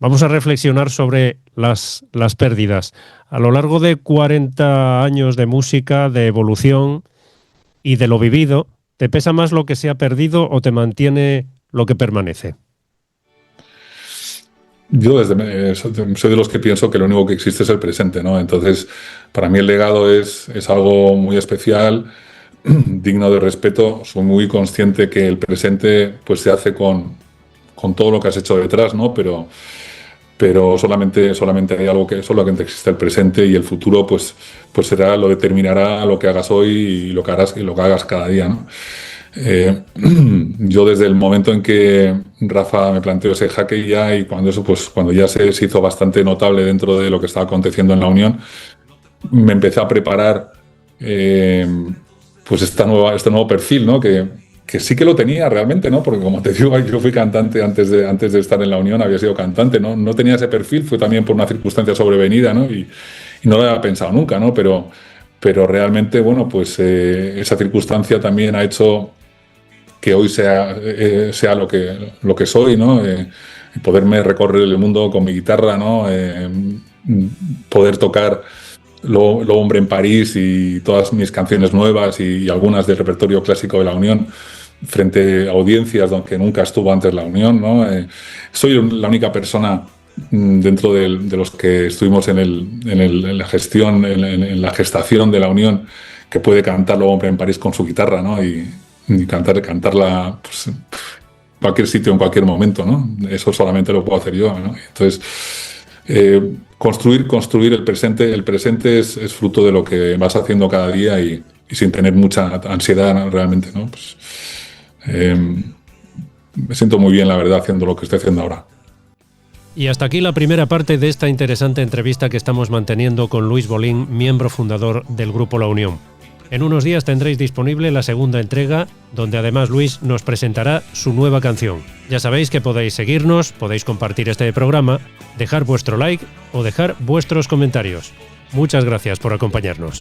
Vamos a reflexionar sobre las pérdidas. A lo largo de 40 años de música, de evolución y de lo vivido, ¿te pesa más lo que se ha perdido o te mantiene lo que permanece? Yo soy de los que pienso que lo único que existe es el presente, ¿no? Entonces, para mí el legado es algo muy especial, digno de respeto. Soy muy consciente que el presente pues se hace con todo lo que has hecho detrás, ¿no? Pero solamente hay algo que solamente existe el presente y el futuro pues lo determinará lo que hagas hoy y lo que hagas cada día, ¿no? Yo desde el momento en que Rafa me planteó ese jaque ya y cuando ya se hizo bastante notable dentro de lo que estaba aconteciendo en la Unión, me empecé a preparar pues este nuevo perfil, ¿no? Que sí que lo tenía realmente, ¿no? Porque como te digo, yo fui cantante antes de estar en la Unión, había sido cantante, ¿no? No tenía ese perfil, fue también por una circunstancia sobrevenida, ¿no? Y no lo había pensado nunca, ¿no? Pero realmente, bueno, pues esa circunstancia también ha hecho que hoy sea lo que soy, ¿no? Poderme recorrer el mundo con mi guitarra, ¿no? Poder tocar Lo Hombre en París y todas mis canciones nuevas y algunas del repertorio clásico de la Unión frente a audiencias donde nunca estuvo antes la Unión, ¿no? Soy la única persona dentro de los que estuvimos en la gestión, en la gestación de la Unión, que puede cantar Lo Hombre en París con su guitarra, ¿no? Y cantarla pues, en cualquier sitio, en cualquier momento, ¿no? Eso solamente lo puedo hacer yo, ¿no? Entonces, construir el presente es fruto de lo que vas haciendo cada día y sin tener mucha ansiedad, ¿no? Realmente, ¿no? Pues, me siento muy bien, la verdad, haciendo lo que estoy haciendo ahora. Y hasta aquí la primera parte de esta interesante entrevista que estamos manteniendo con Luis Bolín, miembro fundador del Grupo La Unión. En unos días tendréis disponible la segunda entrega, donde además Luis nos presentará su nueva canción. Ya sabéis que podéis seguirnos, podéis compartir este programa, dejar vuestro like o dejar vuestros comentarios. Muchas gracias por acompañarnos.